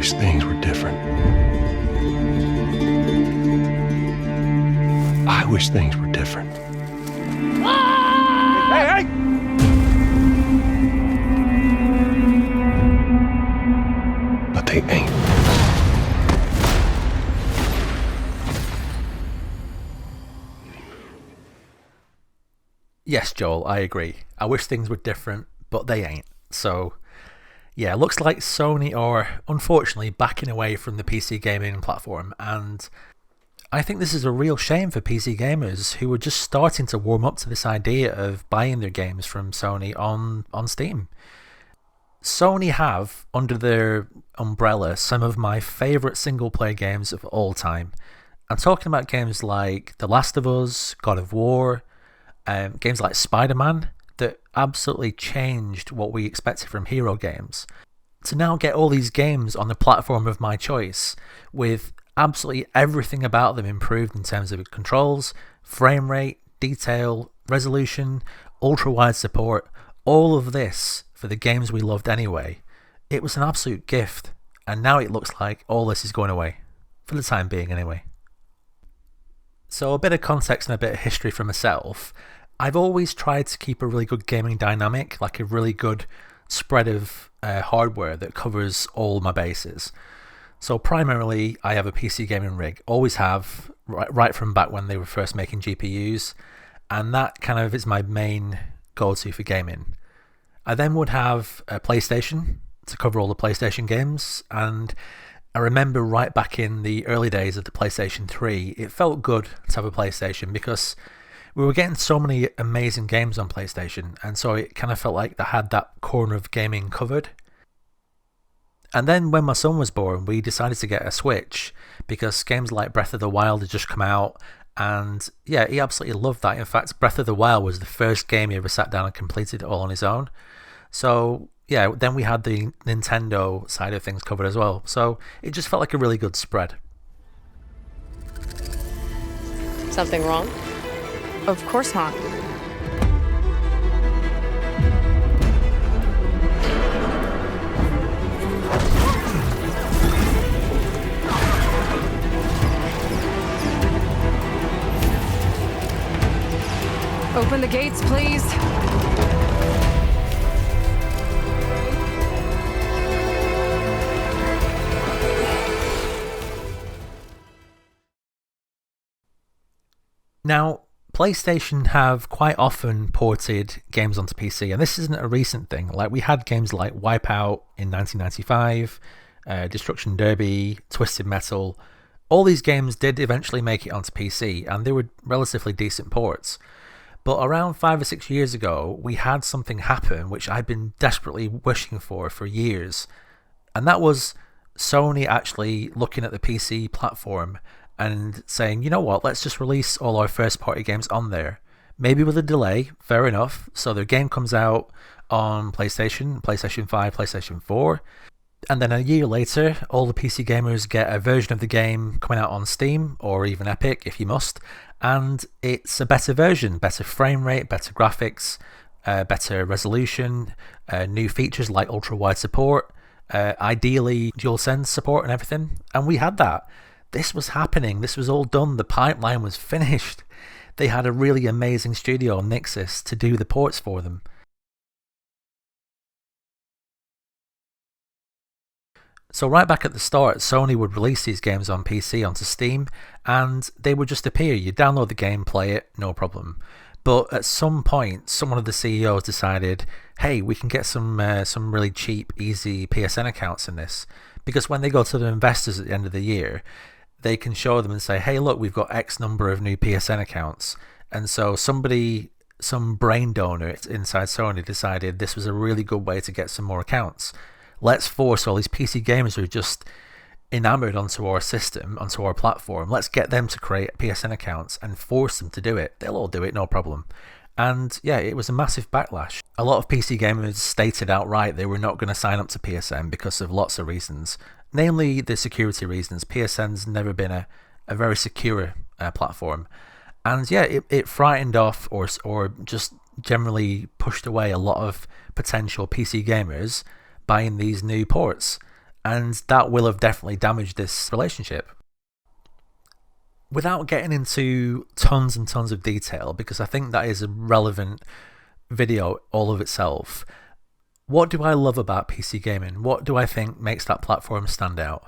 wish things were different. I wish things were different. Hey, hey! But they ain't. Yes, Joel, I agree. I wish things were different, but they ain't. So, yeah, looks like Sony are unfortunately backing away from the PC gaming platform, and I think this is a real shame for PC gamers who are just starting to warm up to this idea of buying their games from Sony on Steam. Sony have, under their umbrella, some of my favourite single-player games of all time. I'm talking about games like The Last of Us, God of War, games like Spider-Man that absolutely changed what we expected from hero games. To now get all these games on the platform of my choice with absolutely everything about them improved in terms of controls, frame rate, detail, resolution, ultra-wide support, all of this for the games we loved anyway. It was an absolute gift, and now it looks like all this is going away. For the time being anyway. So a bit of context and a bit of history for myself. I've always tried to keep a really good gaming dynamic, like a really good spread of hardware that covers all my bases. So primarily I have a PC gaming rig, always have, right from back when they were first making GPUs, and that kind of is my main go-to for gaming. I then would have a PlayStation to cover all the PlayStation games, and I remember right back in the early days of the PlayStation 3, it felt good to have a PlayStation because we were getting so many amazing games on PlayStation, and so it kind of felt like they had that corner of gaming covered. And then when my son was born, we decided to get a Switch because games like Breath of the Wild had just come out, and yeah, he absolutely loved that. In fact, Breath of the Wild was the first game he ever sat down and completed it all on his own. So yeah, then we had the Nintendo side of things covered as well. So it just felt like a really good spread. Something wrong? Of course not. Open the gates, please. Now, PlayStation have quite often ported games onto PC, and this isn't a recent thing. Like, we had games like Wipeout in 1995, Destruction Derby, Twisted Metal. All these games did eventually make it onto PC, and they were relatively decent ports. But around 5 or 6 years ago, we had something happen which I've been desperately wishing for years. And that was Sony actually looking at the PC platform and saying, you know what, let's just release all our first party games on there. Maybe with a delay, fair enough. So their game comes out on PlayStation, PlayStation 5, PlayStation 4. And then a year later, all the PC gamers get a version of the game coming out on Steam, or even Epic if you must. And it's a better version, better frame rate, better graphics, better resolution, new features like ultra-wide support, ideally DualSense support and everything. And we had that. This was happening. This was all done. The pipeline was finished. They had a really amazing studio, Nixxes, to do the ports for them. So right back at the start, Sony would release these games on PC onto Steam, and they would just appear. You download the game, play it, no problem. But at some point, one of the CEOs decided, hey, we can get some really cheap, easy PSN accounts in this. Because when they go to the investors at the end of the year, they can show them and say, hey, look, we've got X number of new PSN accounts. And so some brain donor inside Sony decided this was a really good way to get some more accounts. Let's force all these PC gamers who are just enamored onto our system, onto our platform. Let's get them to create PSN accounts and force them to do it. They'll all do it, no problem. And yeah, it was a massive backlash. A lot of PC gamers stated outright they were not going to sign up to PSN because of lots of reasons. Namely, the security reasons. PSN's never been a very secure platform. And yeah, it frightened off or just generally pushed away a lot of potential PC gamers buying these new ports. and that will have definitely damaged this relationship. Without getting into tons and tons of detail, because I think that is a relevant video all of itself, what do I love about PC gaming? What do I think makes that platform stand out?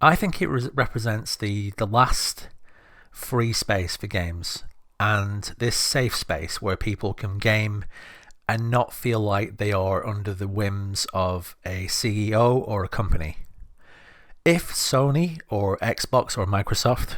I think it represents the last free space for games, and this safe space where people can game and not feel like they are under the whims of a CEO or a company. If Sony or Xbox or Microsoft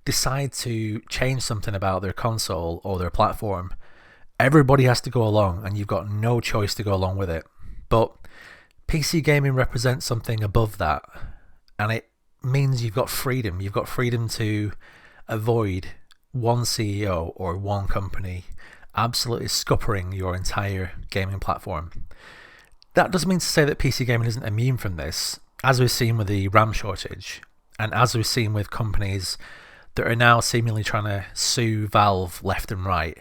decide to change something about their console or their platform, everybody has to go along, and you've got no choice to go along with it. But PC gaming represents something above that, and it means you've got freedom. You've got freedom to avoid one CEO or one company absolutely scuppering your entire gaming platform. That doesn't mean to say that PC gaming isn't immune from this, as we've seen with the RAM shortage, and as we've seen with companies that are now seemingly trying to sue Valve left and right.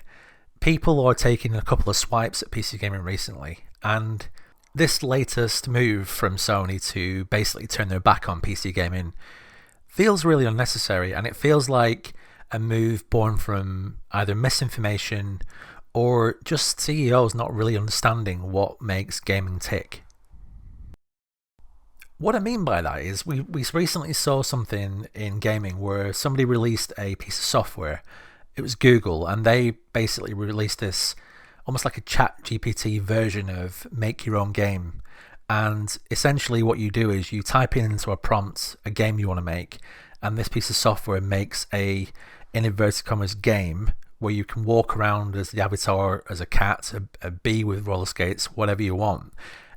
People are taking a couple of swipes at PC gaming recently, and this latest move from Sony to basically turn their back on PC gaming feels really unnecessary, and it feels like a move born from either misinformation or just CEOs not really understanding what makes gaming tick. What I mean by that is we recently saw something in gaming where somebody released a piece of software. It was Google, and they basically released this almost like a chat GPT version of make your own game. And essentially what you do is you type in into a prompt a game you want to make, and this piece of software makes a, in inverted commas, game where you can walk around as the avatar, as a cat, a bee with roller skates, whatever you want.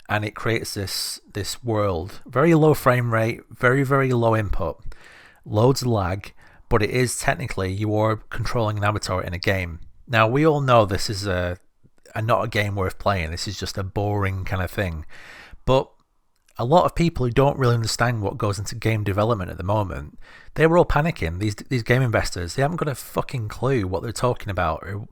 And it creates this world. Very low frame rate, very, very low input, loads of lag, but it is technically you are controlling an avatar in a game. Now, we all know this is not a game worth playing. This is just a boring kind of thing. But a lot of people who don't really understand what goes into game development at the moment, they were all panicking. These game investors, they haven't got a fucking clue what they're talking about, or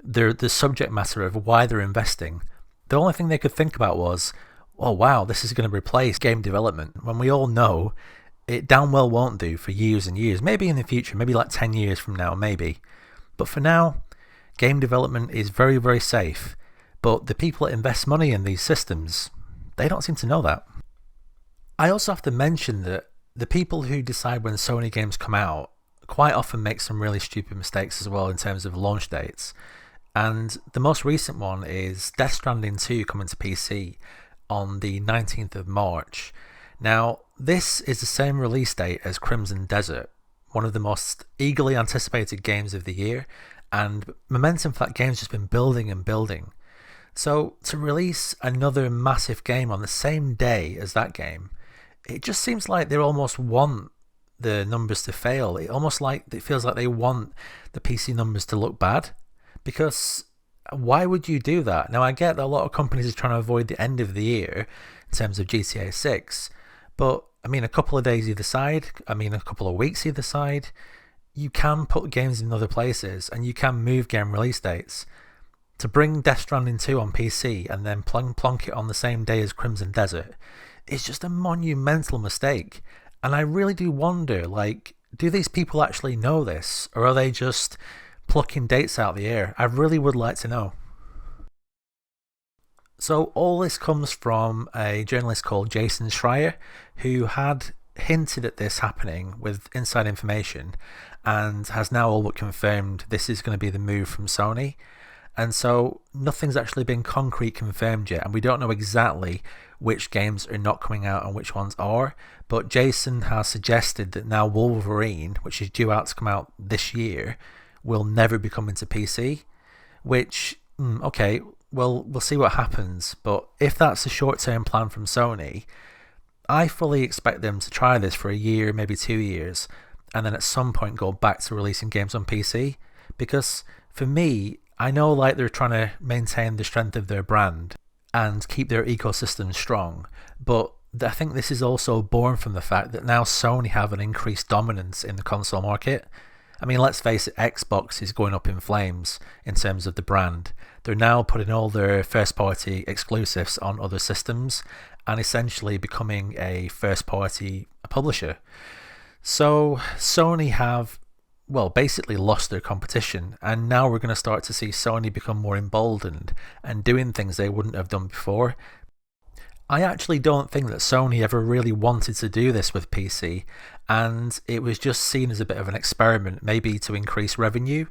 the subject matter of why they're investing. The only thing they could think about was, oh wow, this is going to replace game development, when we all know it damn well won't do for years and years. Maybe in the future, maybe like 10 years from now, maybe. But for now, game development is very, very safe. But the people that invest money in these systems, they don't seem to know that. I also have to mention that the people who decide when Sony games come out quite often make some really stupid mistakes as well in terms of launch dates. And the most recent one is Death Stranding 2 coming to PC on the 19th of March. Now, this is the same release date as Crimson Desert, one of the most eagerly anticipated games of the year, and momentum for that game's just been building and building. So to release another massive game on the same day as that game, it just seems like they almost want the numbers to fail. It feels like they want the PC numbers to look bad. Because why would you do that? Now, I get that a lot of companies are trying to avoid the end of the year in terms of GTA 6, but I mean, a couple of days either side, a couple of weeks either side, you can put games in other places and you can move game release dates. To bring Death Stranding 2 on PC and then plonk it on the same day as Crimson Desert is just a monumental mistake. And I really do wonder, do these people actually know this, or are they just plucking dates out of the air? I really would like to know. So all this comes from a journalist called Jason Schreier, who had hinted at this happening with inside information and has now all but confirmed this is going to be the move from Sony. And so nothing's actually been concrete confirmed yet, and we don't know exactly which games are not coming out and which ones are. But Jason has suggested that now Wolverine, which is due out to come out this year, will never be coming to PC, which, okay, well, we'll see what happens. But if that's a short-term plan from Sony, I fully expect them to try this for a year, maybe 2 years, and then at some point go back to releasing games on PC. Because for me, I know they're trying to maintain the strength of their brand and keep their ecosystem strong, but I think this is also born from the fact that now Sony have an increased dominance in the console market. I mean, let's face it, Xbox is going up in flames in terms of the brand. They're now putting all their first-party exclusives on other systems and essentially becoming a first-party publisher. So Sony have, well, basically lost their competition, and now we're going to start to see Sony become more emboldened and doing things they wouldn't have done before. I actually don't think that Sony ever really wanted to do this with PC, and it was just seen as a bit of an experiment, maybe to increase revenue.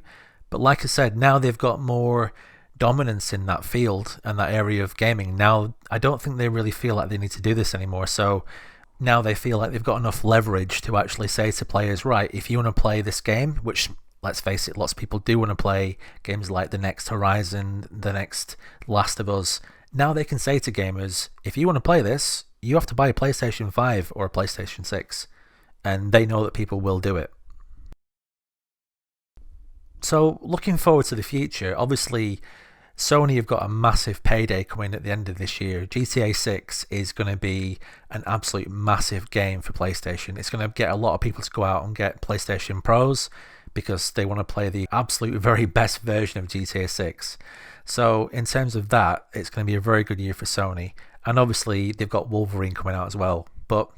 But like I said, now they've got more dominance in that field and that area of gaming. Now I don't think they really feel like they need to do this anymore, so now they feel like they've got enough leverage to actually say to players, right, if you want to play this game, which, let's face it, lots of people do want to play games like the next Horizon, the next Last of Us. Now they can say to gamers, if you want to play this, you have to buy a PlayStation 5 or a PlayStation 6. And they know that people will do it. So looking forward to the future, obviously Sony have got a massive payday coming at the end of this year. GTA 6 is going to be an absolute massive game for PlayStation. It's going to get a lot of people to go out and get PlayStation Pros because they want to play the absolute very best version of GTA 6. So in terms of that, it's going to be a very good year for Sony. And obviously they've got Wolverine coming out as well. But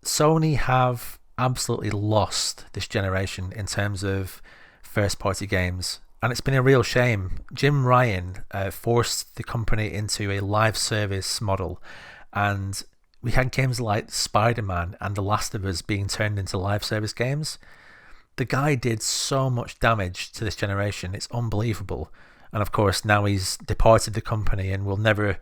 Sony have absolutely lost this generation in terms of first party games. And it's been a real shame. Jim Ryan forced the company into a live service model. And we had games like Spider-Man and The Last of Us being turned into live service games. The guy did so much damage to this generation. It's unbelievable. And of course, now he's departed the company and will never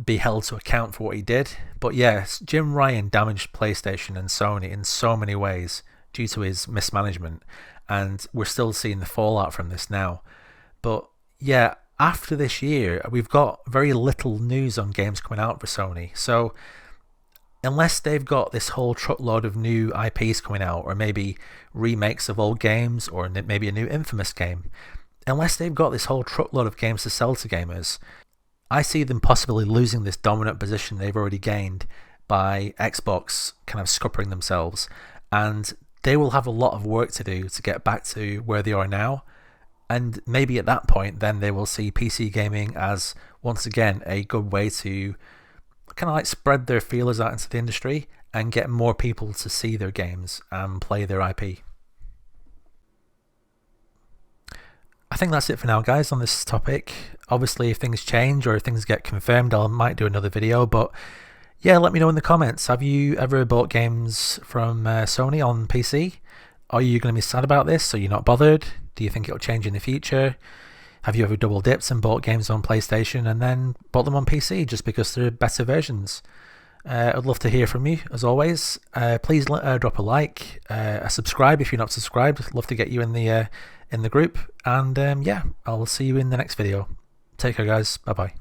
be held to account for what he did. But yes, Jim Ryan damaged PlayStation and Sony in so many ways due to his mismanagement. And we're still seeing the fallout from this now. But yeah, after this year, we've got very little news on games coming out for Sony. So unless they've got this whole truckload of new IPs coming out, or maybe remakes of old games, or maybe a new Infamous game, unless they've got this whole truckload of games to sell to gamers, I see them possibly losing this dominant position they've already gained by Xbox kind of scuppering themselves. And they will have a lot of work to do to get back to where they are now. And maybe at that point, then they will see PC gaming as, once again, a good way to kind of like spread their feelers out into the industry and get more people to see their games and play their IP. I think that's it for now, guys, on this topic. Obviously, if things change or if things get confirmed, I might do another video. But yeah, let me know in the comments. Have you ever bought games from Sony on PC? Are you going to be sad about this? Are you not bothered? Do you think it'll change in the future? Have you ever double dipped and bought games on PlayStation and then bought them on PC just because they're better versions? I'd love to hear from you, as always. Please drop a like, a subscribe if you're not subscribed. I'd love to get you in the group. And yeah, I'll see you in the next video. Take care, guys. Bye bye.